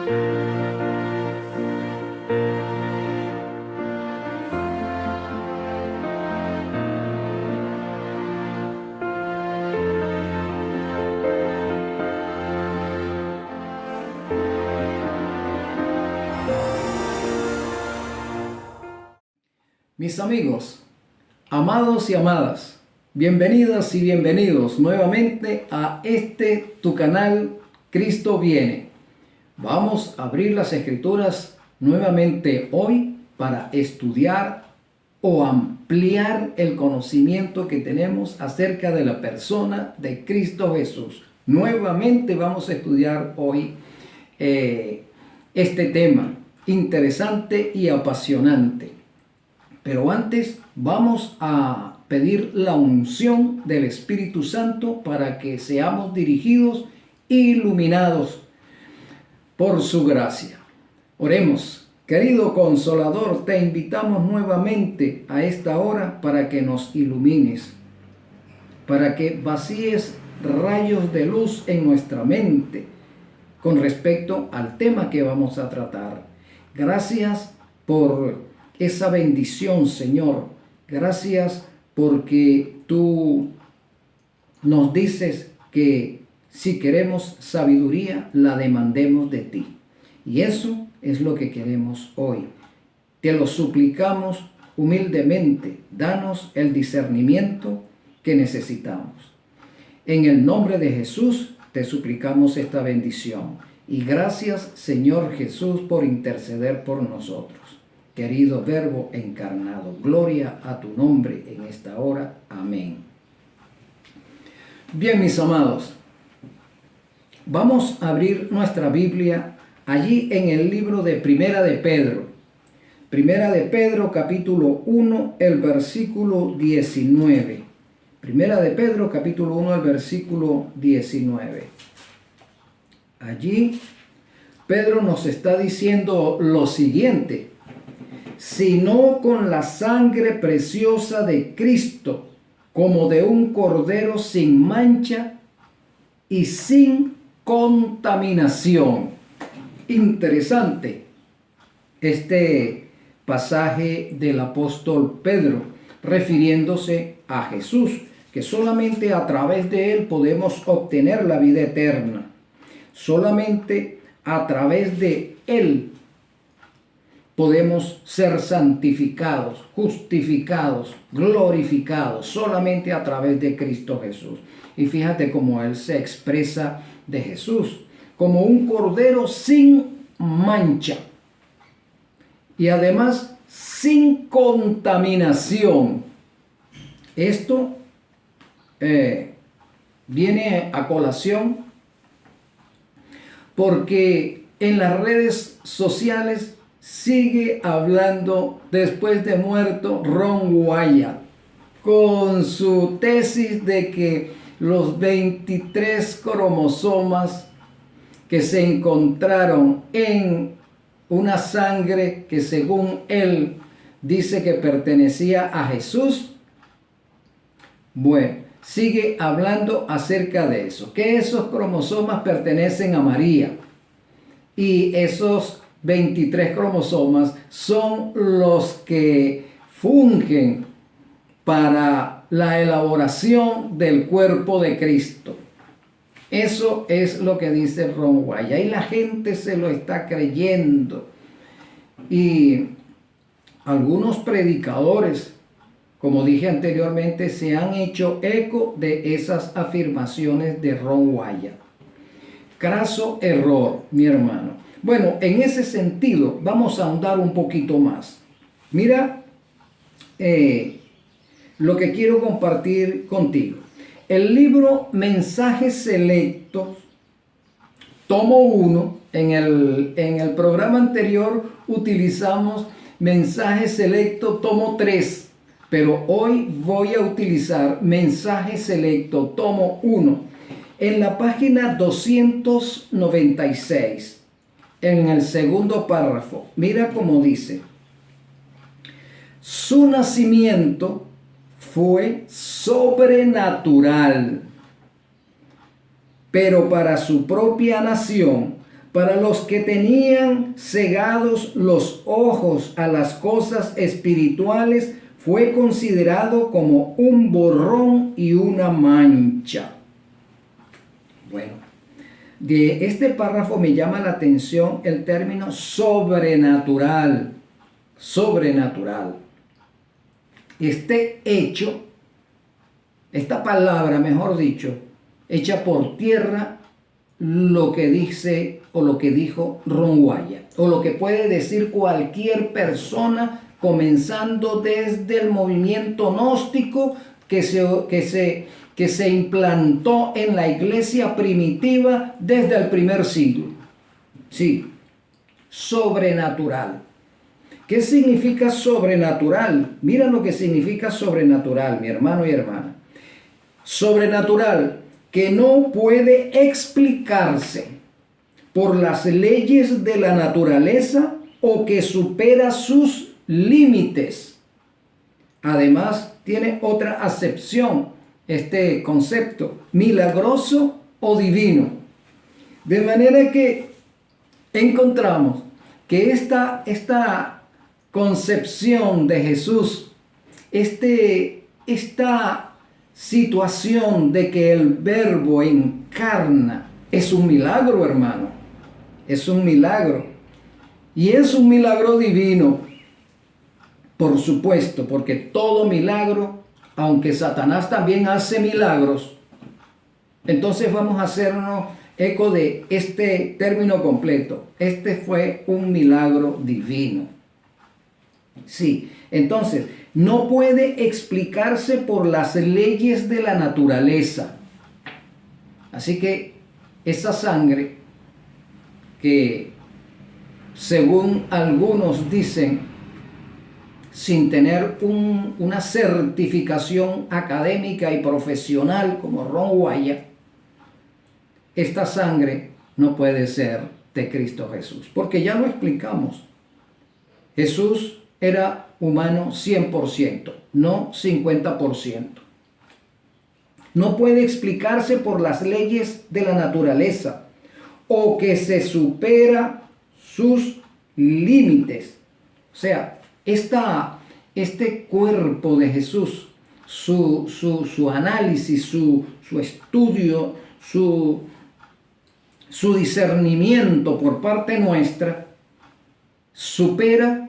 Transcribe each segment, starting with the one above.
Mis amigos, amados y amadas, bienvenidas y bienvenidos nuevamente a tu canal Cristo Viene. Vamos a abrir las Escrituras nuevamente hoy para estudiar o ampliar el conocimiento que tenemos acerca de la persona de Cristo Jesús. Nuevamente vamos a estudiar hoy este tema interesante y apasionante. Pero antes vamos a pedir la unción del Espíritu Santo para que seamos dirigidos e iluminados por su gracia. Oremos. Querido Consolador, te invitamos nuevamente a esta hora para que nos ilumines, para que vacíes rayos de luz en nuestra mente con respecto al tema que vamos a tratar. Gracias por esa bendición, Señor. Gracias porque tú nos dices que si queremos sabiduría, la demandemos de ti. Y eso es lo que queremos hoy. Te lo suplicamos humildemente. Danos el discernimiento que necesitamos. En el nombre de Jesús te suplicamos esta bendición. Y gracias, Señor Jesús, por interceder por nosotros. Querido Verbo encarnado, gloria a tu nombre en esta hora. Amén. Bien, mis amados, vamos a abrir nuestra Biblia allí en el libro de Primera de Pedro. Primera de Pedro, capítulo 1, el versículo 19. Primera de Pedro, capítulo 1, el versículo 19. Allí Pedro nos está diciendo lo siguiente: sino con la sangre preciosa de Cristo, como de un cordero sin mancha y sin contaminación. Interesante este pasaje del apóstol Pedro, refiriéndose a Jesús, que solamente a través de él podemos obtener la vida eterna. Solamente a través de él podemos ser santificados, justificados, glorificados, solamente a través de Cristo Jesús. Y fíjate cómo él se expresa de Jesús, como un cordero sin mancha y además sin contaminación. Esto viene a colación porque en las redes sociales sigue hablando, después de muerto, Ron Wyatt, con su tesis de que los 23 cromosomas que se encontraron en una sangre que según él dice que pertenecía a Jesús, bueno, sigue hablando acerca de eso, que esos cromosomas pertenecen a María y esos 23 cromosomas son los que fungen para la elaboración del cuerpo de Cristo. Eso es lo que dice Ron Wyatt y la gente se lo está creyendo. Y algunos predicadores, como dije anteriormente, se han hecho eco de esas afirmaciones de Ron Wyatt. Craso error, mi hermano. Bueno, en ese sentido vamos a ahondar un poquito más. Mira lo que quiero compartir contigo. El libro Mensajes Selectos, tomo 1, en el programa anterior utilizamos Mensajes Selectos, tomo 3, pero hoy voy a utilizar Mensajes Selectos, tomo 1, en la página 296. En el segundo párrafo, mira cómo dice: su nacimiento fue sobrenatural, pero para su propia nación para los que tenían cegados los ojos a las cosas espirituales, fue considerado como un borrón y una mancha. Bueno, de este párrafo me llama la atención el término sobrenatural. Sobrenatural. Este hecho, esta palabra, mejor dicho, echa por tierra lo que dice o lo que dijo Ron Wyatt, o lo que puede decir cualquier persona, comenzando desde el movimiento gnóstico que se implantó en la iglesia primitiva desde el primer siglo. Sí, sobrenatural. ¿Qué significa sobrenatural? Mira lo que significa sobrenatural, mi hermano y hermana. Sobrenatural, que no puede explicarse por las leyes de la naturaleza o que supera sus límites. Además, tiene otra acepción este concepto: milagroso o divino. De manera que encontramos que esta concepción de Jesús, esta situación de que el Verbo encarna, es un milagro, hermano. Es un milagro. Y es un milagro divino, por supuesto, porque todo milagro, aunque Satanás también hace milagros, entonces vamos a hacernos eco de este término completo. Este fue un milagro divino. Sí, entonces, no puede explicarse por las leyes de la naturaleza. Así que esa sangre que, según algunos dicen, sin tener una certificación académica y profesional como Ron Wyatt, esta sangre no puede ser de Cristo Jesús, porque ya lo explicamos. Jesús era humano 100%, no 50%. No puede explicarse por las leyes de la naturaleza o que se supera sus límites. O sea, este cuerpo de Jesús, su análisis, su estudio, su discernimiento por parte nuestra, supera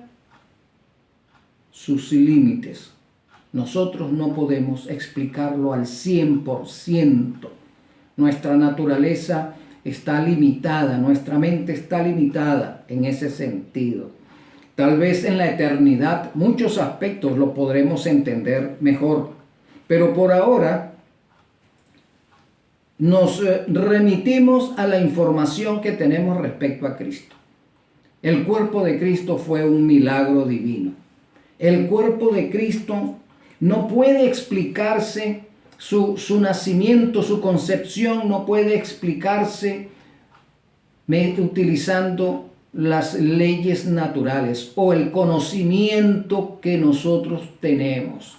sus límites. Nosotros no podemos explicarlo al 100%. Nuestra naturaleza está limitada, nuestra mente está limitada en ese sentido. Tal vez en la eternidad muchos aspectos lo podremos entender mejor, pero por ahora nos remitimos a la información que tenemos respecto a Cristo. El cuerpo de Cristo fue un milagro divino. El cuerpo de Cristo no puede explicarse, su nacimiento, su concepción no puede explicarse utilizando las leyes naturales o el conocimiento que nosotros tenemos.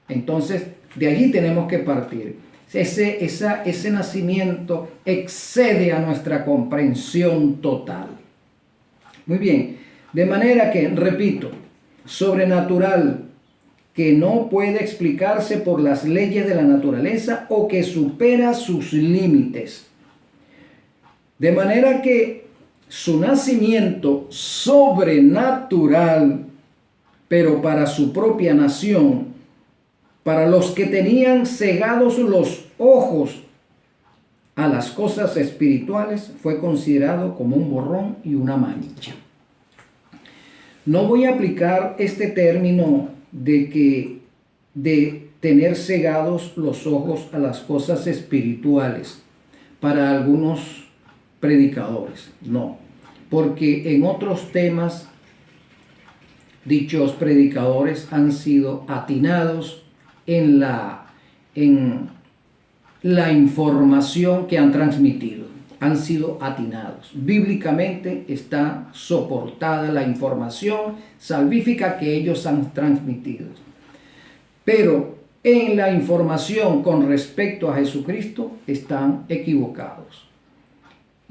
Entonces, de allí tenemos que partir. Ese nacimiento excede a nuestra comprensión total. Muy bien, de manera que, repito, sobrenatural, que no puede explicarse por las leyes de la naturaleza o que supera sus límites. De manera que su nacimiento sobrenatural, pero para su propia nación, para los que tenían cegados los ojos a las cosas espirituales, fue considerado como un borrón y una mancha. No voy a aplicar este término de tener cegados los ojos a las cosas espirituales para algunos predicadores, no, porque en otros temas dichos predicadores han sido atinados en la información que han transmitido. Han sido atinados. Bíblicamente está soportada la información salvífica que ellos han transmitido. Pero en la información con respecto a Jesucristo están equivocados.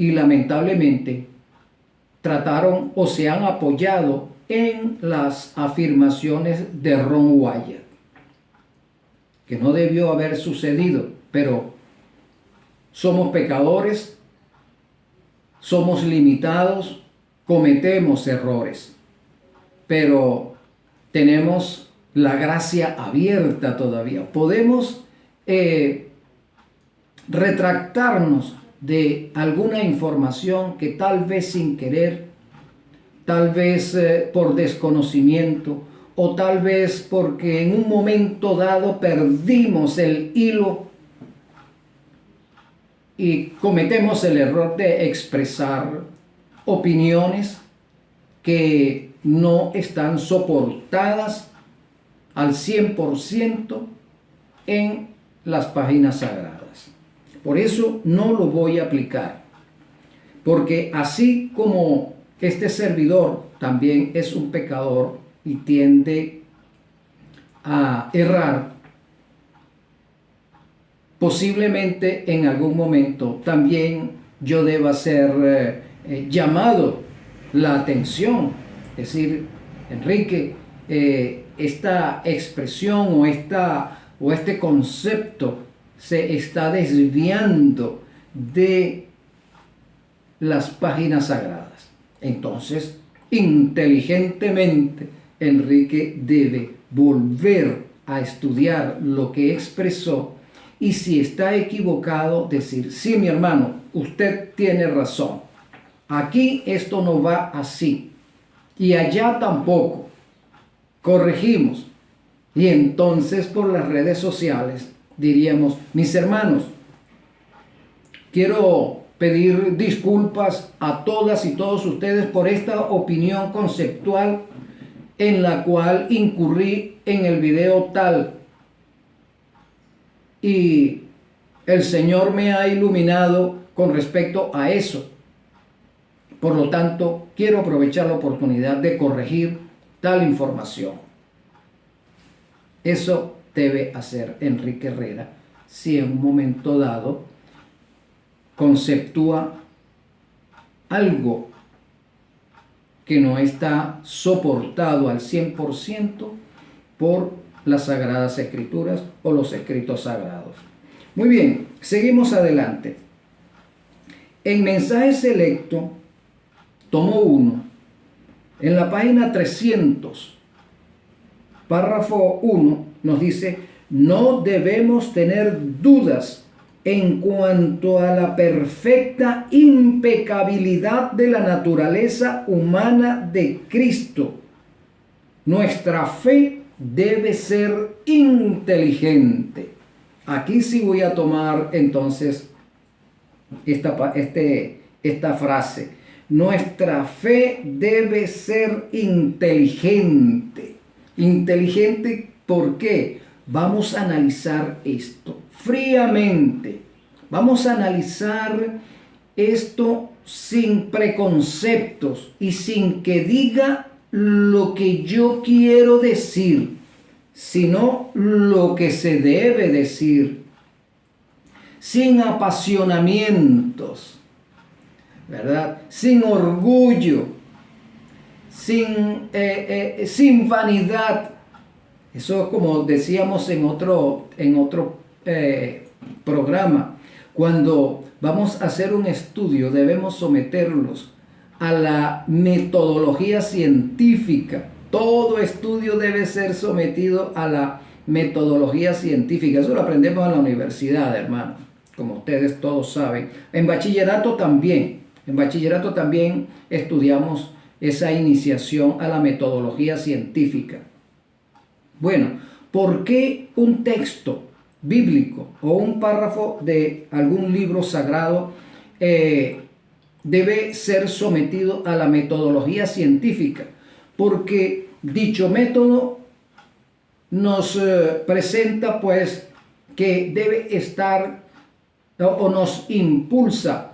y lamentablemente trataron o se han apoyado en las afirmaciones de Ron Wyatt, que no debió haber sucedido, pero somos pecadores, somos limitados, cometemos errores, pero tenemos la gracia abierta todavía. Podemos retractarnos de alguna información que tal vez sin querer, tal vez por desconocimiento, o tal vez porque en un momento dado perdimos el hilo y cometemos el error de expresar opiniones que no están soportadas al 100% en las páginas sagradas. Por eso no lo voy a aplicar, porque así como este servidor también es un pecador y tiende a errar, posiblemente en algún momento también yo deba ser llamado la atención. Es decir, Enrique, esta expresión o este concepto se está desviando de las páginas sagradas. Entonces, inteligentemente, Enrique debe volver a estudiar lo que expresó y si está equivocado, decir, sí, mi hermano, usted tiene razón. Aquí esto no va así y allá tampoco. Corregimos. Y entonces por las redes sociales diríamos, mis hermanos, quiero pedir disculpas a todas y todos ustedes por esta opinión conceptual en la cual incurrí en el video tal. Y el Señor me ha iluminado con respecto a eso. Por lo tanto, quiero aprovechar la oportunidad de corregir tal información. Eso debe hacer Enrique Herrera si en un momento dado conceptúa algo que no está soportado al 100% por las Sagradas Escrituras o los escritos sagrados. Muy bien, seguimos adelante. En Mensaje Selecto, tomo 1, en la página 300, párrafo 1, nos dice, no debemos tener dudas en cuanto a la perfecta impecabilidad de la naturaleza humana de Cristo. Nuestra fe debe ser inteligente. Aquí sí voy a tomar entonces esta frase. Nuestra fe debe ser inteligente. Inteligente, ¿por qué? Vamos a analizar esto fríamente. Vamos a analizar esto sin preconceptos y sin que diga lo que yo quiero decir, sino lo que se debe decir, sin apasionamientos, ¿verdad? Sin orgullo, sin vanidad. Eso, como decíamos en otro programa, cuando vamos a hacer un estudio debemos someterlos a la metodología científica. Todo estudio debe ser sometido a la metodología científica. Eso lo aprendemos en la universidad, hermano, como ustedes todos saben. En bachillerato también. En bachillerato también estudiamos esa iniciación a la metodología científica. Bueno, ¿por qué un texto bíblico o un párrafo de algún libro sagrado debe ser sometido a la metodología científica? Porque dicho método nos presenta pues que debe estar o nos impulsa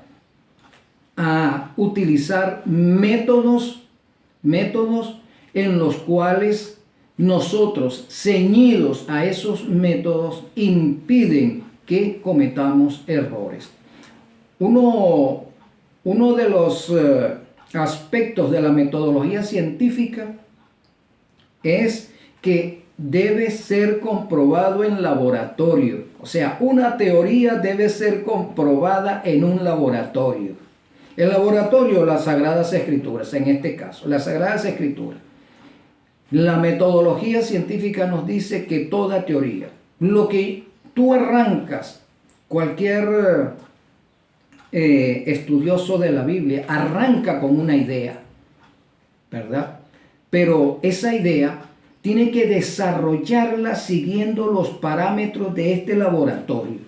a utilizar métodos en los cuales nosotros, ceñidos a esos métodos, impiden que cometamos errores. Un uno de los aspectos de la metodología científica es que debe ser comprobado en laboratorio. O sea, una teoría debe ser comprobada en un laboratorio. El laboratorio, las Sagradas Escrituras, en este caso, las Sagradas Escrituras. La metodología científica nos dice que toda teoría, lo que tú arrancas, cualquier estudioso de la Biblia arranca con una idea, ¿verdad? Pero esa idea tiene que desarrollarla siguiendo los parámetros de este laboratorio.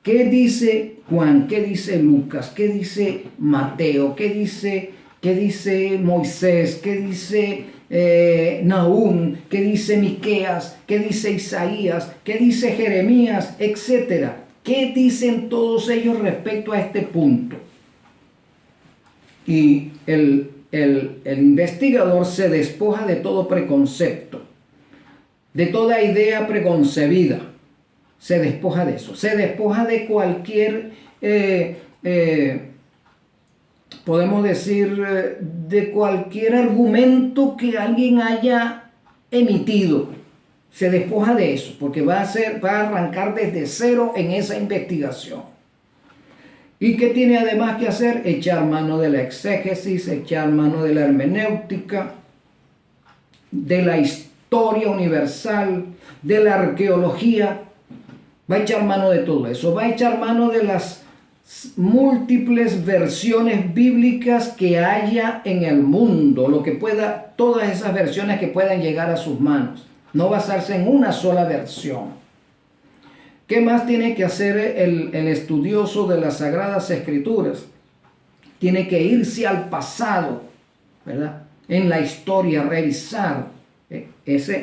¿Qué dice Juan? ¿Qué dice Lucas? ¿Qué dice Mateo? ¿Qué dice Moisés? ¿Qué dice Nahum? ¿Qué dice Miqueas? ¿Qué dice Isaías? ¿Qué dice Jeremías? Etcétera. ¿Qué dicen todos ellos respecto a este punto? Y el investigador se despoja de todo preconcepto, de toda idea preconcebida. Se despoja de eso. Se despoja de cualquier, podemos decir, de cualquier argumento que alguien haya emitido. Se despoja de eso, porque va a arrancar desde cero en esa investigación. ¿Y qué tiene además que hacer? Echar mano de la exégesis, echar mano de la hermenéutica, de la historia universal, de la arqueología. Va a echar mano de todo eso. Va a echar mano de las múltiples versiones bíblicas que haya en el mundo, todas esas versiones que puedan llegar a sus manos. No basarse en una sola versión. ¿Qué más tiene que hacer el estudioso de las Sagradas Escrituras? Tiene que irse al pasado, ¿verdad? En la historia, revisar.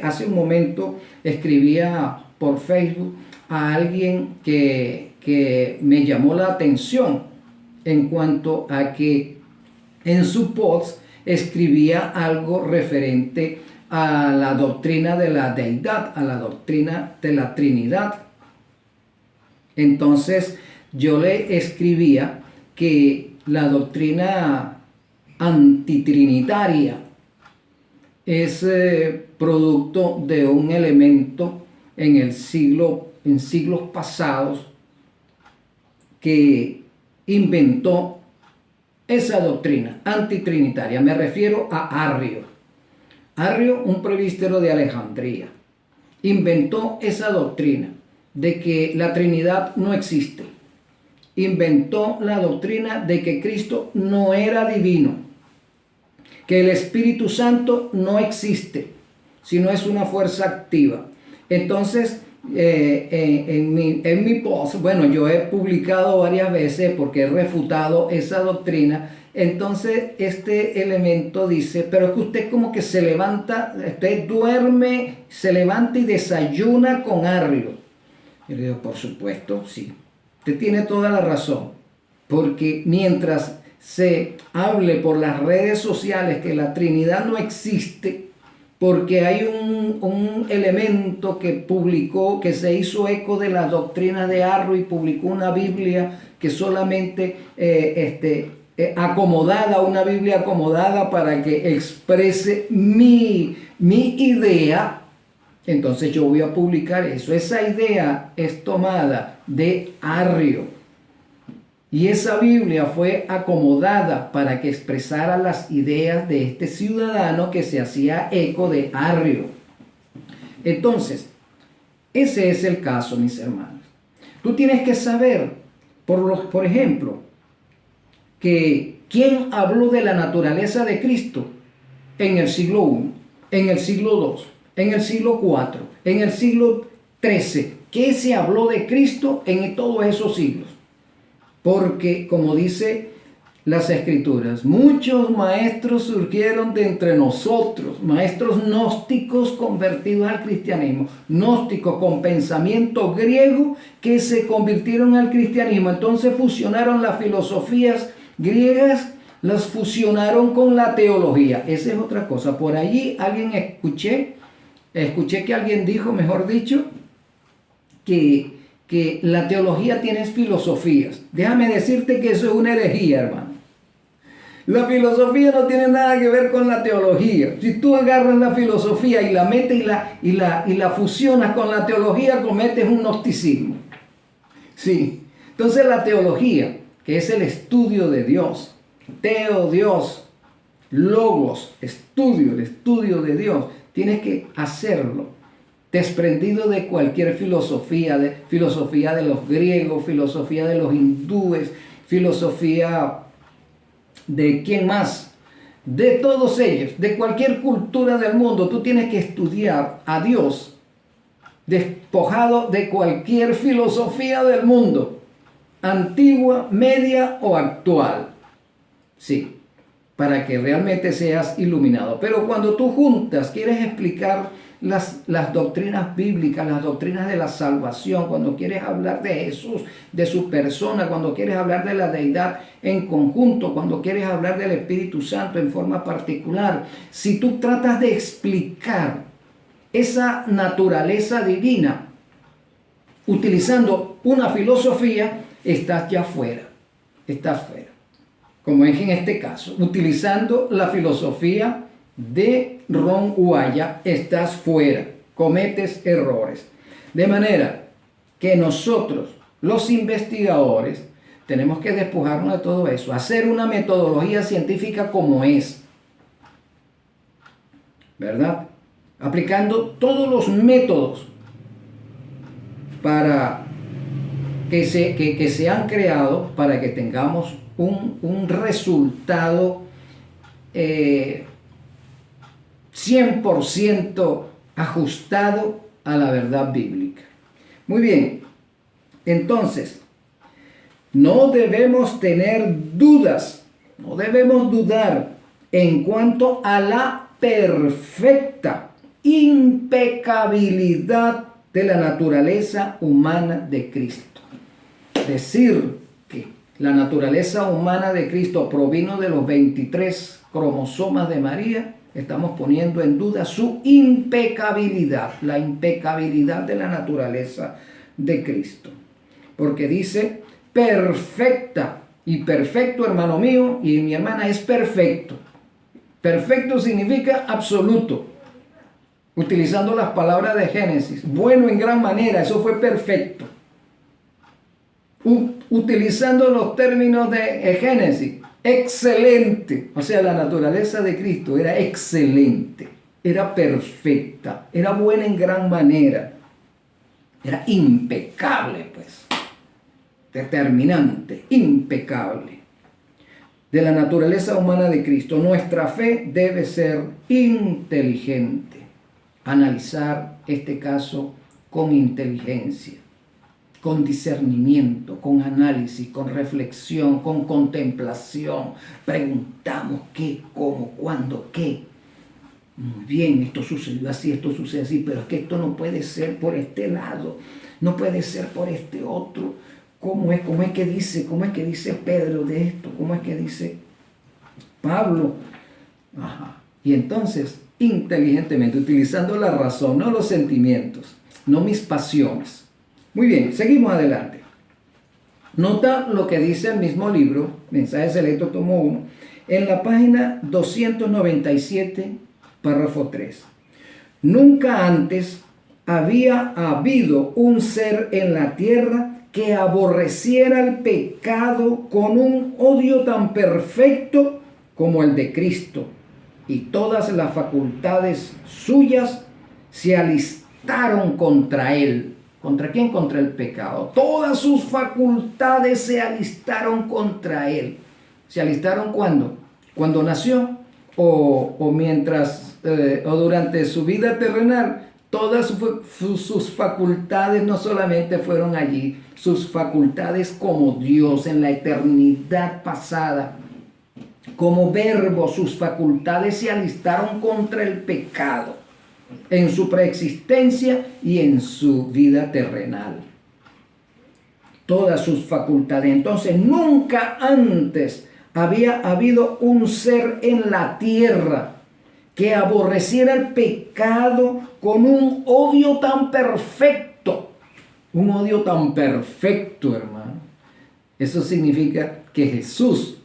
Hace un momento escribía por Facebook a alguien que me llamó la atención en cuanto a que en su post escribía algo referente a la doctrina de la deidad, a la doctrina de la Trinidad. Entonces yo le escribía que la doctrina antitrinitaria es producto de un elemento en siglos pasados que inventó esa doctrina antitrinitaria. Me refiero a Arrio. Arrio, un presbítero de Alejandría, inventó esa doctrina de que la Trinidad no existe. Inventó la doctrina de que Cristo no era divino, que el Espíritu Santo no existe, sino es una fuerza activa. Entonces, en mi post, bueno, yo he publicado varias veces porque he refutado esa doctrina. Entonces este elemento dice, pero es que usted como que se levanta, usted duerme, se levanta y desayuna con Arrio. Yo le digo, por supuesto, sí. Usted tiene toda la razón. Porque mientras se hable por las redes sociales que la Trinidad no existe, porque hay un elemento que publicó, que se hizo eco de la doctrina de Arrio y publicó una Biblia que solamente acomodada, una Biblia acomodada para que exprese mi idea, entonces yo voy a publicar eso. Esa idea es tomada de Arrio y esa Biblia fue acomodada para que expresara las ideas de este ciudadano que se hacía eco de Arrio. Entonces, ese es el caso, mis hermanos. Tú tienes que saber, por ejemplo, que quién habló de la naturaleza de Cristo en el siglo I, en el siglo II, en el siglo IV, en el siglo XIII. ¿Qué se habló de Cristo en todos esos siglos? Porque, como dice las Escrituras, muchos maestros surgieron de entre nosotros, maestros gnósticos convertidos al cristianismo, gnósticos con pensamiento griego que se convirtieron al cristianismo. Entonces fusionaron las filosofías griegas, las fusionaron con la teología. Esa es otra cosa. Por allí escuché que alguien dijo, mejor dicho, que que la teología tiene filosofías. Déjame decirte que eso es una herejía, hermano. La filosofía no tiene nada que ver con la teología. Si tú agarras la filosofía y la metes y la fusionas con la teología, cometes un gnosticismo. Sí. Entonces la teología, que es el estudio de Dios, Dios, logos, el estudio de Dios, tienes que hacerlo desprendido de cualquier filosofía de los griegos, filosofía de los hindúes, filosofía de quién más, de todos ellos, de cualquier cultura del mundo. Tú tienes que estudiar a Dios despojado de cualquier filosofía del mundo, antigua, media o actual. Sí, para que realmente seas iluminado. Pero cuando tú juntas, quieres explicar las doctrinas bíblicas, las doctrinas de la salvación, cuando quieres hablar de Jesús, de su persona, cuando quieres hablar de la deidad en conjunto, cuando quieres hablar del Espíritu Santo en forma particular, si tú tratas de explicar esa naturaleza divina utilizando una filosofía, estás ya fuera, estás fuera. Como es en este caso, utilizando la filosofía de Ron Wyatt, estás fuera, cometes errores. De manera que nosotros, los investigadores, tenemos que despojarnos de todo eso, hacer una metodología científica como es, ¿verdad? Aplicando todos los métodos para que se han creado para que tengamos un resultado 100% ajustado a la verdad bíblica. Muy bien, entonces, no debemos tener dudas, no debemos dudar en cuanto a la perfecta impecabilidad de la naturaleza humana de Cristo. Decir que la naturaleza humana de Cristo provino de los 23 cromosomas de María, estamos poniendo en duda su impecabilidad, la impecabilidad de la naturaleza de Cristo. Porque dice perfecta, y perfecto, hermano mío y mi hermana, es perfecto. Perfecto significa absoluto. Utilizando las palabras de Génesis, bueno en gran manera, eso fue perfecto. Utilizando los términos de Génesis, excelente. O sea, la naturaleza de Cristo era excelente, era perfecta, era buena en gran manera, era impecable, pues, determinante, impecable. De la naturaleza humana de Cristo, nuestra fe debe ser inteligente. Analizar este caso con inteligencia, con discernimiento, con análisis, con reflexión, con contemplación. Preguntamos qué, cómo, cuándo, qué. Muy bien, esto sucedió así, esto sucede así, pero es que esto no puede ser por este lado, no puede ser por este otro. ¿Cómo es que dice? ¿Cómo es que dice Pedro de esto? ¿Cómo es que dice Pablo? Ajá. Y entonces, inteligentemente, utilizando la razón, no los sentimientos, no mis pasiones. Muy bien, seguimos adelante. Nota lo que dice el mismo libro, Mensajes Selectos, tomo 1, en la página 297, párrafo 3. Nunca antes había habido un ser en la tierra que aborreciera el pecado con un odio tan perfecto como el de Cristo, y todas las facultades suyas se alistaron contra él. ¿Contra quién? Contra el pecado. Todas sus facultades se alistaron contra él. ¿Se alistaron cuándo? ¿Cuando nació? ¿O mientras, o durante su vida terrenal? Todas sus facultades no solamente fueron allí, sus facultades como Dios en la eternidad pasada, como verbo, sus facultades se alistaron contra el pecado en su preexistencia y en su vida terrenal. Todas sus facultades. Entonces, nunca antes había habido un ser en la tierra que aborreciera el pecado con un odio tan perfecto Un odio tan perfecto, hermano. Eso significa que Jesús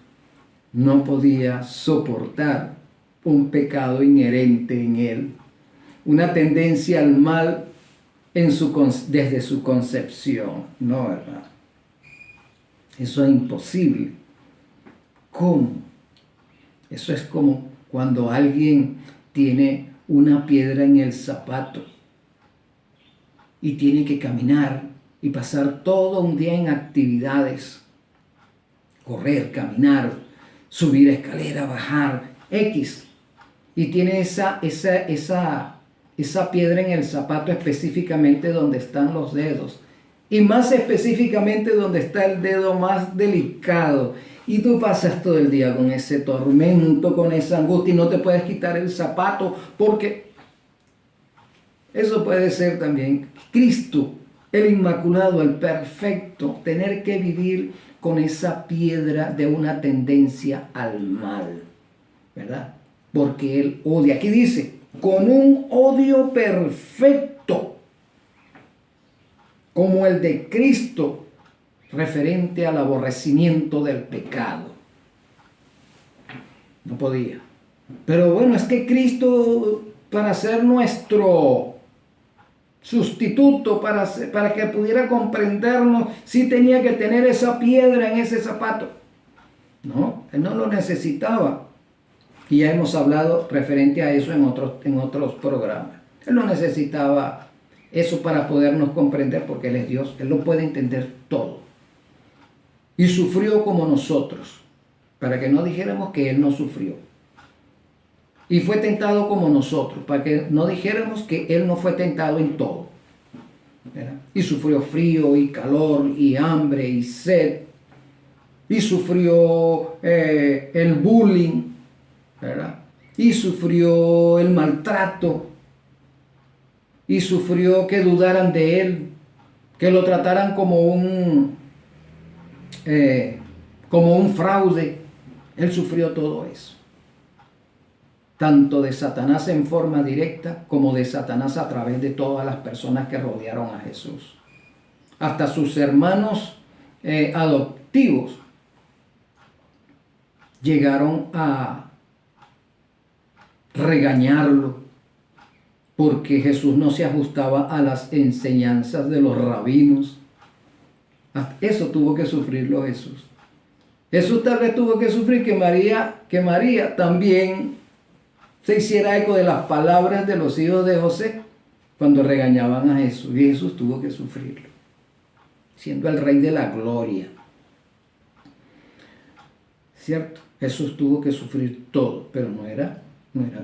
no podía soportar un pecado inherente en él, una tendencia al mal desde su concepción. No, hermano. Eso es imposible. ¿Cómo? Eso es como cuando alguien tiene una piedra en el zapato y tiene que caminar y pasar todo un día en actividades. Correr, caminar, subir escalera, bajar, X. Y tiene esa piedra en el zapato específicamente donde están los dedos. Y más específicamente donde está el dedo más delicado. Y tú pasas todo el día con ese tormento, con esa angustia y no te puedes quitar el zapato porque eso puede ser también Cristo, el Inmaculado, el Perfecto, tener que vivir con esa piedra de una tendencia al mal, ¿verdad? Porque Él odia. Aquí dice, con un odio perfecto, como el de Cristo, referente al aborrecimiento del pecado. No podía. Pero bueno, es que Cristo, para ser nuestro sustituto, para que pudiera comprendernos, sí tenía que tener esa piedra en ese zapato. No, Él no lo necesitaba. Y ya hemos hablado referente a eso en otros programas. Él no necesitaba eso para podernos comprender porque Él es Dios. Él lo puede entender todo. Y sufrió como nosotros, para que no dijéramos que Él no sufrió. Y fue tentado como nosotros, para que no dijéramos que Él no fue tentado en todo, ¿verdad? Y sufrió frío y calor y hambre y sed. Y sufrió el bullying, ¿verdad? Y sufrió el maltrato. Y sufrió que dudaran de Él, que lo trataran como un fraude. Él sufrió todo eso, tanto de Satanás en forma directa como de Satanás a través de todas las personas que rodearon a Jesús. Hasta sus hermanos adoptivos llegaron a regañarlo porque Jesús no se ajustaba a las enseñanzas de los rabinos. Eso tuvo que sufrirlo Jesús. Jesús tal vez tuvo que sufrir que María también se hiciera eco de las palabras de los hijos de José cuando regañaban a Jesús. Y Jesús tuvo que sufrirlo, siendo el Rey de la Gloria. ¿Cierto? Jesús tuvo que sufrir todo, pero no era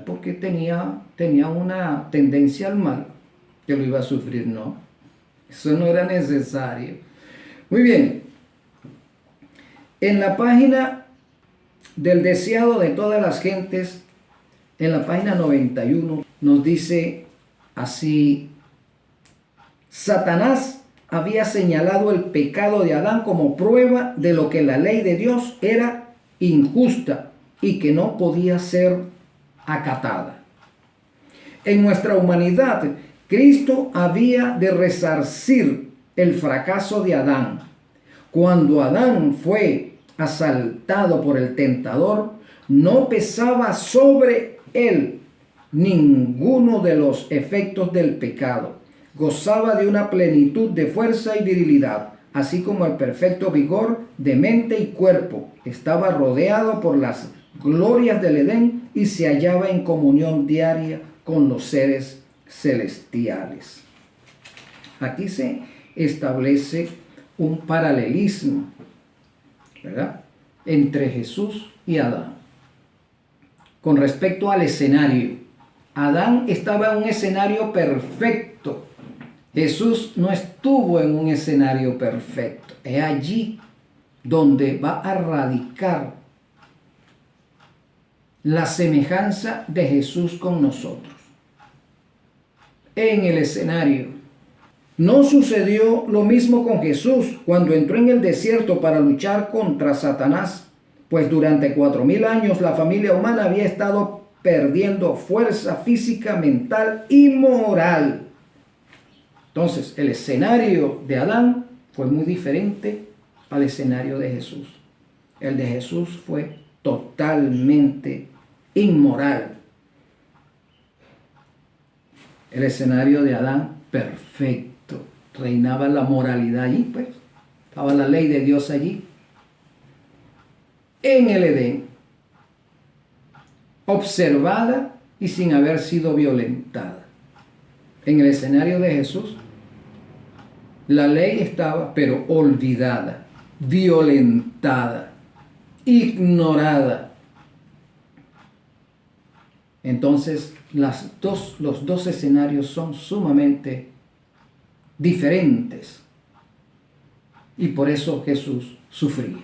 porque tenía una tendencia al mal que lo iba a sufrir, no. Eso no era necesario. Muy bien. En la página del deseado de todas las gentes, en la página 91, nos dice así: Satanás había señalado el pecado de Adán como prueba de lo que la ley de Dios era injusta y que no podía ser acatada. En nuestra humanidad, Cristo había de resarcir el fracaso de Adán. Cuando Adán fue asaltado por el tentador, no pesaba sobre él ninguno de los efectos del pecado. Gozaba de una plenitud de fuerza y virilidad, así como el perfecto vigor de mente y cuerpo. Estaba rodeado por las glorias del Edén y se hallaba en comunión diaria con los seres celestiales. Aquí se establece un paralelismo, ¿verdad?, entre Jesús y Adán. Con respecto al escenario, Adán estaba en un escenario perfecto. Jesús no estuvo en un escenario perfecto. Es allí donde va a radicar la semejanza de Jesús con nosotros. En el escenario. No sucedió lo mismo con Jesús cuando entró en el desierto para luchar contra Satanás, pues durante 4000 años la familia humana había estado perdiendo fuerza física, mental y moral. Entonces, el escenario de Adán fue muy diferente al escenario de Jesús. El de Jesús fue totalmente inmoral. El escenario de Adán, perfecto. Reinaba la moralidad allí, pues. Estaba la ley de Dios allí. En el Edén. Observada y sin haber sido violentada. En el escenario de Jesús, la ley estaba, pero olvidada, violentada, ignorada. Entonces, los dos escenarios son sumamente diferentes. Y por eso Jesús sufría.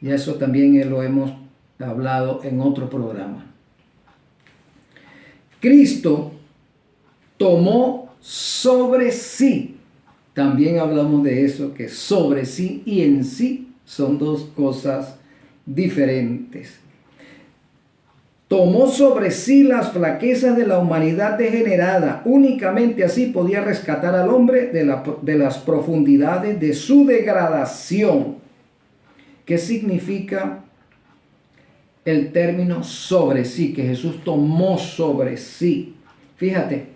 Y eso también lo hemos hablado en otro programa. Cristo tomó sobre sí. También hablamos de eso, que sobre sí y en sí son dos cosas diferentes. Tomó sobre sí las flaquezas de la humanidad degenerada. Únicamente así podía rescatar al hombre de las profundidades de su degradación. ¿Qué significa el término sobre sí? Que Jesús tomó sobre sí. Fíjate,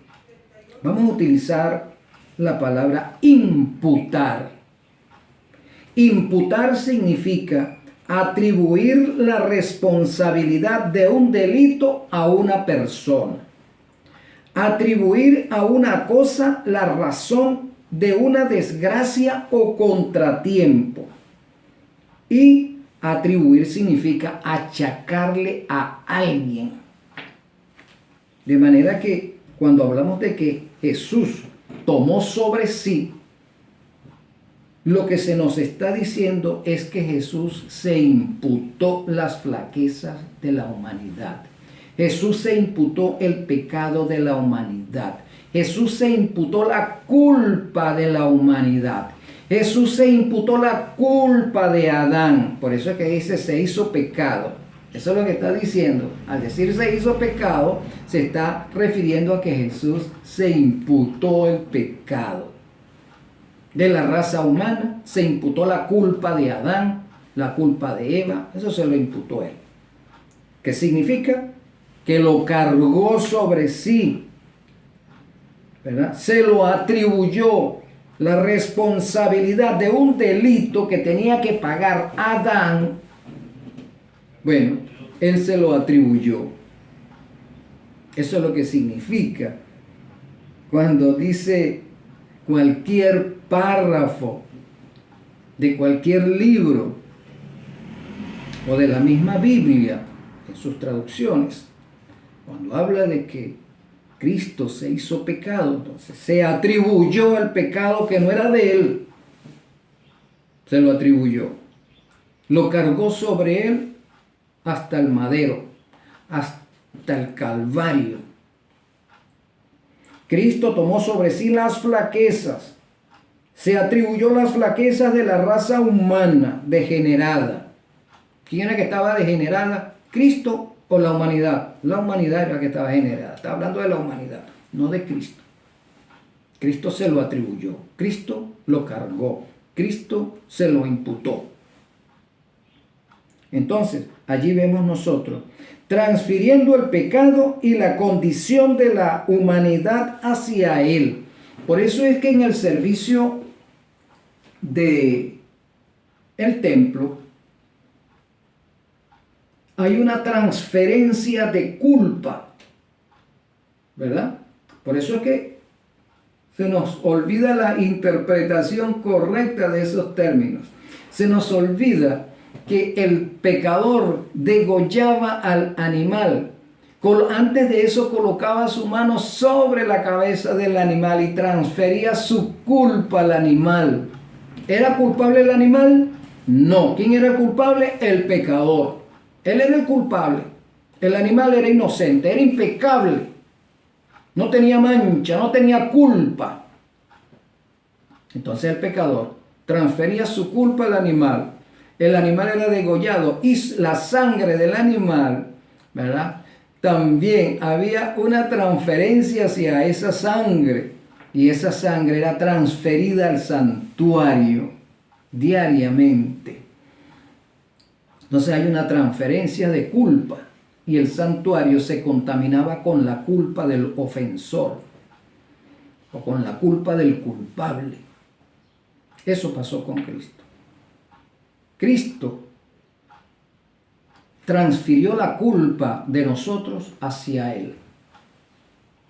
vamos a utilizar la palabra imputar. Imputar significa atribuir la responsabilidad de un delito a una persona. Atribuir a una cosa la razón de una desgracia o contratiempo. Y atribuir significa achacarle a alguien. De manera que cuando hablamos de que Jesús tomó sobre sí, lo que se nos está diciendo es que Jesús se imputó las flaquezas de la humanidad. Jesús se imputó el pecado de la humanidad. Jesús se imputó la culpa de la humanidad. Jesús se imputó la culpa de Adán. Por eso es que dice se hizo pecado. Eso es lo que está diciendo. Al decir se hizo pecado, se está refiriendo a que Jesús se imputó el pecado de la raza humana, se imputó la culpa de Adán, la culpa de Eva, eso se lo imputó él. ¿Qué significa? Que lo cargó sobre sí, ¿verdad? Se lo atribuyó la responsabilidad de un delito que tenía que pagar Adán. Bueno, él se lo atribuyó. Eso es lo que significa cuando dice cualquier párrafo de cualquier libro o de la misma Biblia en sus traducciones, cuando habla de que Cristo se hizo pecado, entonces se atribuyó el pecado que no era de él, se lo atribuyó, lo cargó sobre él hasta el madero, hasta el Calvario. Cristo tomó sobre sí las flaquezas, se atribuyó las flaquezas de la raza humana degenerada. ¿Quién era que estaba degenerada? ¿Cristo o la humanidad? La humanidad era la que estaba degenerada. Está hablando de la humanidad, no de Cristo. Cristo se lo atribuyó, Cristo lo cargó, Cristo se lo imputó. Entonces, allí vemos nosotros transfiriendo el pecado y la condición de la humanidad hacia Él. Por eso es que en el servicio de el templo hay una transferencia de culpa, ¿verdad? Por eso es que se nos olvida la interpretación correcta de esos términos. Se nos olvida que el pecador degollaba al animal. Antes de eso colocaba su mano sobre la cabeza del animal y transfería su culpa al animal. ¿Era culpable el animal? No. ¿Quién era culpable? El pecador. Él era el culpable. El animal era inocente, era impecable. No tenía mancha, no tenía culpa. Entonces el pecador transfería su culpa al animal. El animal era degollado y la sangre del animal, ¿verdad? También había una transferencia hacia esa sangre y esa sangre era transferida al santuario diariamente. Entonces hay una transferencia de culpa y el santuario se contaminaba con la culpa del ofensor o con la culpa del culpable. Eso pasó con Cristo. Cristo transfirió la culpa de nosotros hacia Él.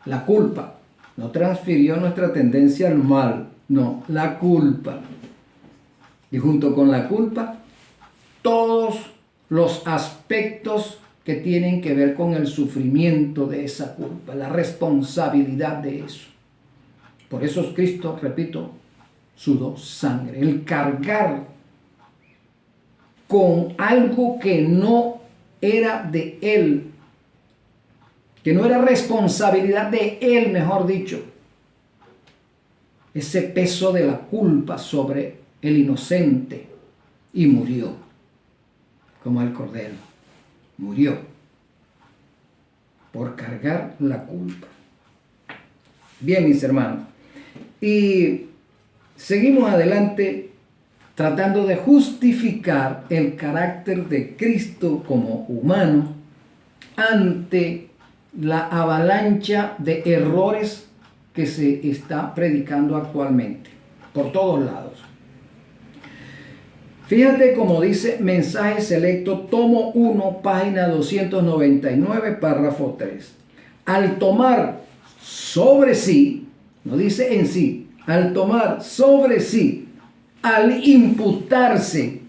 La culpa. No transfirió nuestra tendencia al mal, no, la culpa. Y junto con la culpa, todos los aspectos que tienen que ver con el sufrimiento de esa culpa, la responsabilidad de eso. Por eso Cristo, repito, sudó sangre. El cargar con algo que no era de Él, que no era responsabilidad de Él, mejor dicho. Ese peso de la culpa sobre el inocente, y murió, como el cordero. Murió por cargar la culpa. Bien, mis hermanos. Y seguimos adelante tratando de justificar el carácter de Cristo como humano ante la avalancha de errores que se está predicando actualmente por todos lados. Fíjate como dice Mensaje Selecto, tomo 1, página 299, párrafo 3. Al tomar sobre sí, no dice en sí, al tomar sobre sí, al imputarse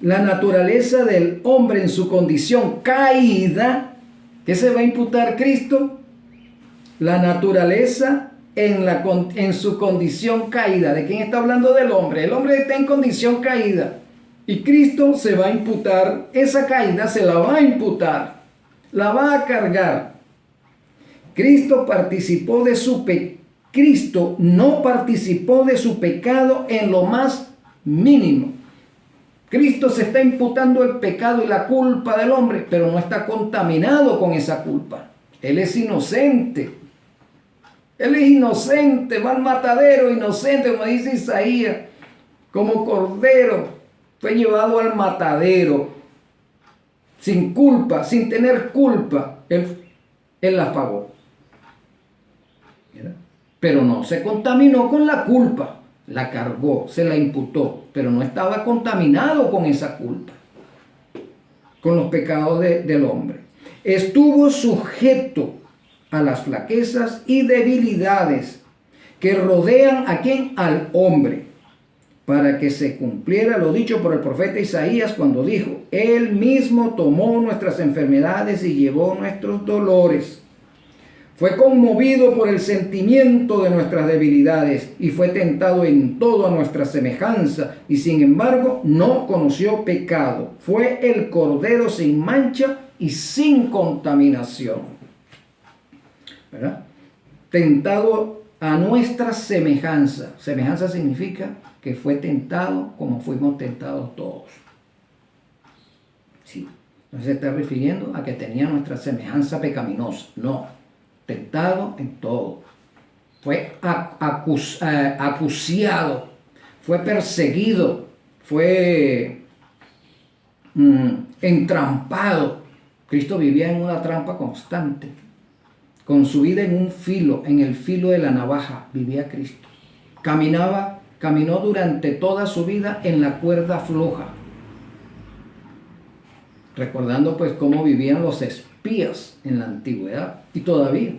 la naturaleza del hombre en su condición caída, ¿qué se va a imputar Cristo? La naturaleza en su condición caída. ¿De quién está hablando? Del hombre. El hombre está en condición caída. Y Cristo se va a imputar, esa caída se la va a imputar, la va a cargar. Cristo no participó de su pecado en lo más mínimo. Cristo se está imputando el pecado y la culpa del hombre, pero no está contaminado con esa culpa. Él es inocente. Él es inocente, va al matadero, inocente, como dice Isaías, como cordero, fue llevado al matadero, sin culpa, sin tener culpa, él la pagó. ¿Mira? Pero no se contaminó con la culpa, la cargó, se la imputó, pero no estaba contaminado con esa culpa, con los pecados del hombre. Estuvo sujeto a las flaquezas y debilidades que rodean ¿a quién? Al hombre, para que se cumpliera lo dicho por el profeta Isaías cuando dijo: Él mismo tomó nuestras enfermedades y llevó nuestros dolores. Fue conmovido por el sentimiento de nuestras debilidades y fue tentado en todo a nuestra semejanza, y sin embargo no conoció pecado. Fue el cordero sin mancha y sin contaminación. ¿Verdad? Tentado a nuestra semejanza. Semejanza significa que fue tentado como fuimos tentados todos. Sí. No se está refiriendo a que tenía nuestra semejanza pecaminosa. No. Tentado en todo. Fue acuciado. Fue perseguido. Fue entrampado. Cristo vivía en una trampa constante. Con su vida en un filo, en el filo de la navaja, vivía Cristo. Caminó durante toda su vida en la cuerda floja. Recordando pues cómo vivían los espías en la antigüedad y todavía.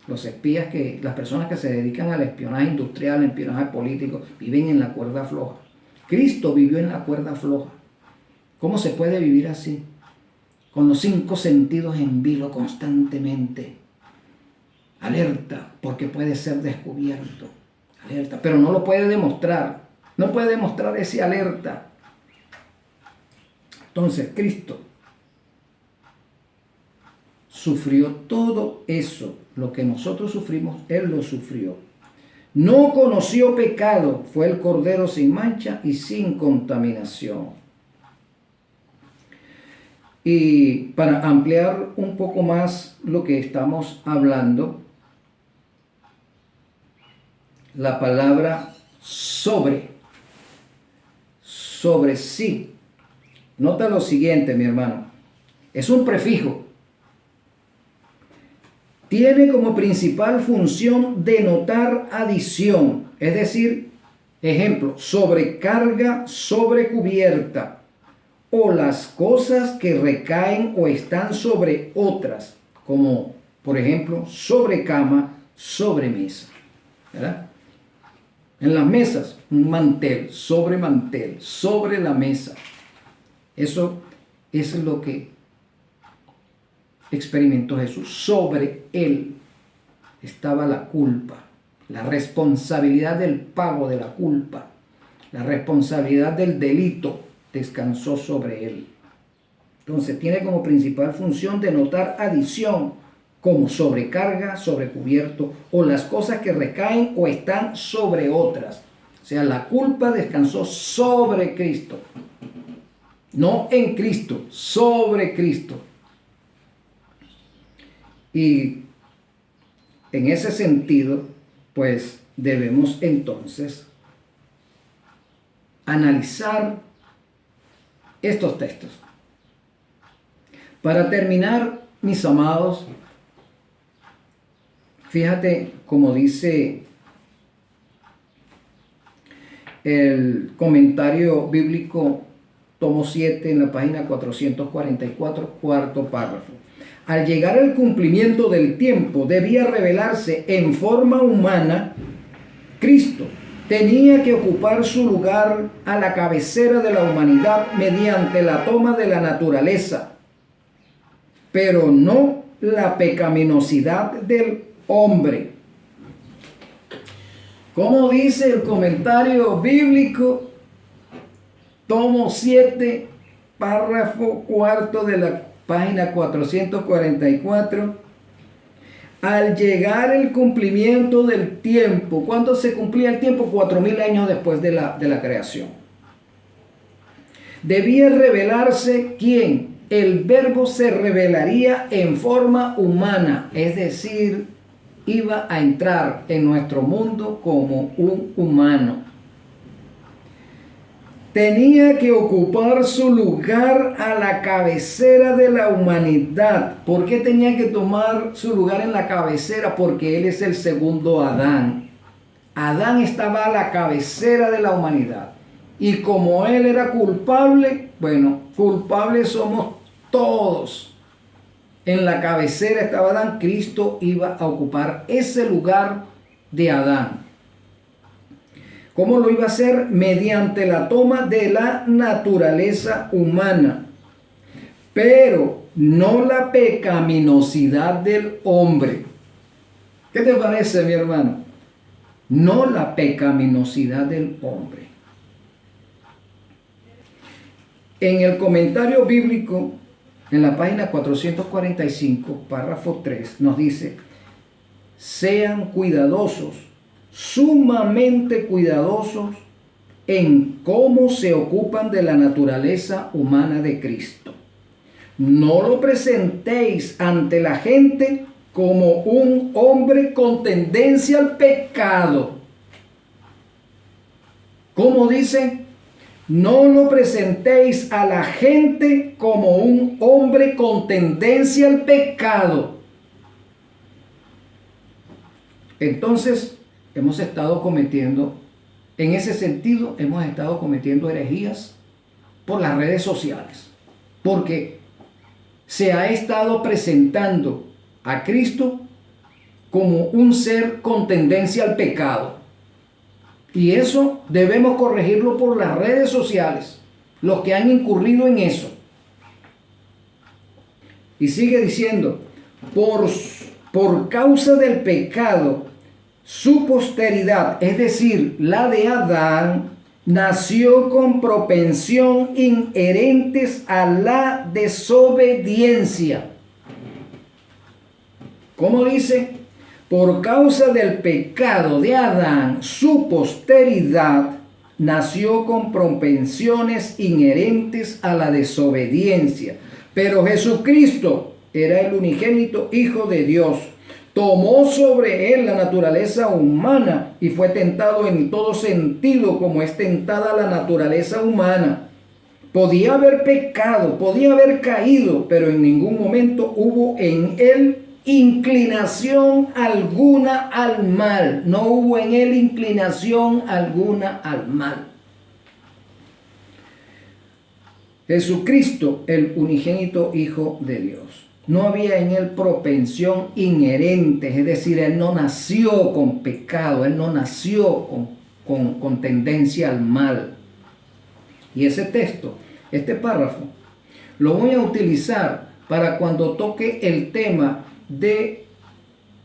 Los espías, las personas que se dedican al espionaje industrial, espionaje político, viven en la cuerda floja. Cristo vivió en la cuerda floja. ¿Cómo se puede vivir así? Con los 5 sentidos en vilo constantemente. Alerta, porque puede ser descubierto. Alerta, pero no lo puede demostrar. No puede demostrar ese alerta. Entonces, Cristo sufrió todo eso. Lo que nosotros sufrimos, Él lo sufrió. No conoció pecado. Fue el cordero sin mancha y sin contaminación. Y para ampliar un poco más lo que estamos hablando, la palabra sobre sí. Nota lo siguiente, mi hermano. Es un prefijo. Tiene como principal función denotar adición, es decir, ejemplo, sobrecarga, sobrecubierta, o las cosas que recaen o están sobre otras, como por ejemplo, sobrecama, sobremesa, ¿verdad? En las mesas, un mantel, sobre la mesa. Eso es lo que experimentó Jesús. Sobre él estaba la culpa, la responsabilidad del pago de la culpa, la responsabilidad del delito descansó sobre él. Entonces tiene como principal función denotar adición, como sobrecarga, sobrecubierto, o las cosas que recaen o están sobre otras. O sea, la culpa descansó sobre Cristo. No en Cristo, sobre Cristo. Y en ese sentido, pues debemos entonces analizar estos textos. Para terminar, mis amados, fíjate como dice el comentario bíblico tomo 7 en la página 444, cuarto párrafo. Al llegar al cumplimiento del tiempo, debía revelarse en forma humana Cristo. Tenía que ocupar su lugar a la cabecera de la humanidad mediante la toma de la naturaleza, pero no la pecaminosidad del hombre. Como dice el comentario bíblico, tomo 7, párrafo cuarto de la página 444, al llegar el cumplimiento del tiempo. ¿Cuándo se cumplía el tiempo? 4000 años después de la creación. Debía revelarse ¿quién? El Verbo se revelaría en forma humana, es decir, iba a entrar en nuestro mundo como un humano. Tenía que ocupar su lugar a la cabecera de la humanidad. ¿Por qué tenía que tomar su lugar en la cabecera? Porque él es el segundo Adán. Adán estaba a la cabecera de la humanidad. Y como él era culpable, bueno, culpables somos todos. En la cabecera estaba Adán. Cristo iba a ocupar ese lugar de Adán. ¿Cómo lo iba a hacer? Mediante la toma de la naturaleza humana, pero no la pecaminosidad del hombre. ¿Qué te parece, mi hermano? No la pecaminosidad del hombre. En el comentario bíblico, en la página 445, párrafo 3, nos dice: sean cuidadosos, sumamente cuidadosos en cómo se ocupan de la naturaleza humana de Cristo. No lo presentéis ante la gente como un hombre con tendencia al pecado. ¿Cómo dice? No lo presentéis a la gente como un hombre con tendencia al pecado. Entonces, hemos estado cometiendo, en ese sentido, hemos estado cometiendo herejías por las redes sociales, porque se ha estado presentando a Cristo como un ser con tendencia al pecado. Y eso debemos corregirlo por las redes sociales, los que han incurrido en eso. Y sigue diciendo, por causa del pecado, su posteridad, es decir, la de Adán, nació con propensión inherentes a la desobediencia. ¿Cómo dice? Por causa del pecado de Adán, su posteridad nació con propensiones inherentes a la desobediencia. Pero Jesucristo era el unigénito Hijo de Dios. tomó sobre él la naturaleza humana y fue tentado en todo sentido como es tentada la naturaleza humana. Podía haber pecado, podía haber caído, pero en ningún momento hubo en él inclinación alguna al mal. No hubo en él inclinación alguna al mal. Jesucristo, el unigénito Hijo de Dios. No había en él propensión inherente, es decir, él no nació con pecado, él no nació con tendencia al mal. Y ese texto, este párrafo, lo voy a utilizar para cuando toque el tema de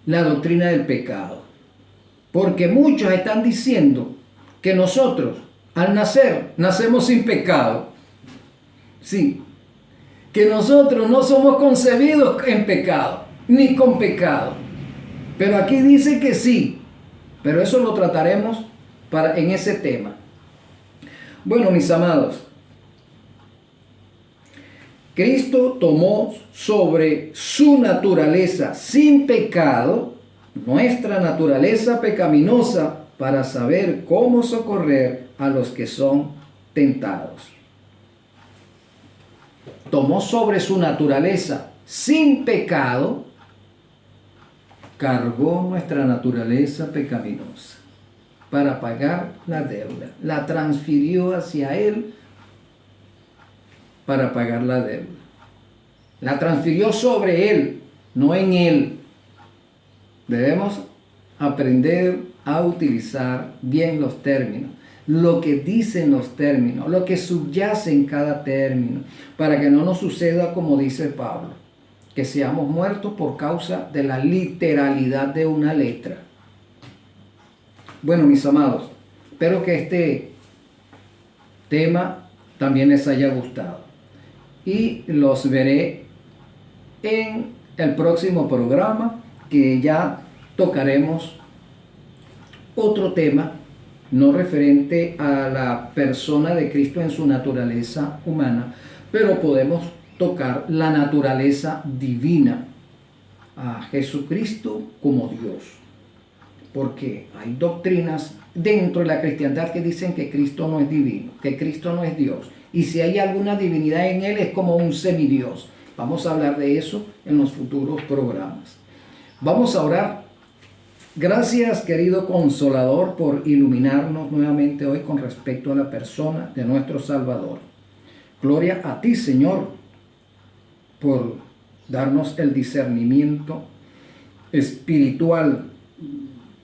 la doctrina del pecado. Porque muchos están diciendo que nosotros, al nacer, nacemos sin pecado. Sí, que nosotros no somos concebidos en pecado, ni con pecado. Pero aquí dice que sí, pero eso lo trataremos en ese tema. Bueno, mis amados, Cristo tomó sobre su naturaleza sin pecado, nuestra naturaleza pecaminosa, para saber cómo socorrer a los que son tentados. Tomó sobre su naturaleza sin pecado, cargó nuestra naturaleza pecaminosa para pagar la deuda. La transfirió hacia él para pagar la deuda. La transfirió sobre él, no en él. Debemos aprender a utilizar bien los términos, lo que dicen los términos, lo que subyace en cada término, para que no nos suceda como dice Pablo, que seamos muertos por causa de la literalidad de una letra. Bueno, mis amados, espero que este tema también les haya gustado y los veré en el próximo programa, que ya tocaremos otro tema no referente a la persona de Cristo en su naturaleza humana, pero podemos tocar la naturaleza divina, a Jesucristo como Dios, porque hay doctrinas dentro de la cristiandad que dicen que Cristo no es divino, que Cristo no es Dios, y si hay alguna divinidad en él es como un semidios. Vamos a hablar de eso en los futuros programas. Vamos a orar. Gracias, querido Consolador, por iluminarnos nuevamente hoy con respecto a la persona de nuestro Salvador. Gloria a ti, Señor, por darnos el discernimiento espiritual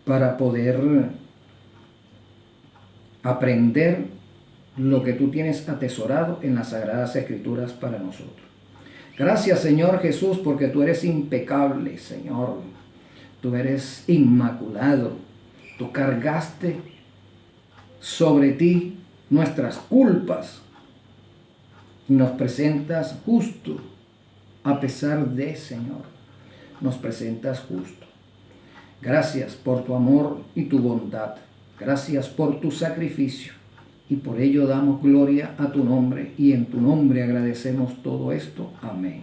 para poder aprender lo que tú tienes atesorado en las Sagradas Escrituras para nosotros. Gracias, Señor Jesús, porque tú eres impecable, Señor. Tú eres inmaculado. Tú cargaste sobre ti nuestras culpas y nos presentas justo. A pesar de, Señor, nos presentas justo. Gracias por tu amor y tu bondad. Gracias por tu sacrificio. Y por ello damos gloria a tu nombre. Y en tu nombre agradecemos todo esto. Amén.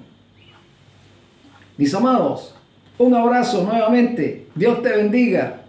Mis amados, un abrazo nuevamente. Dios te bendiga.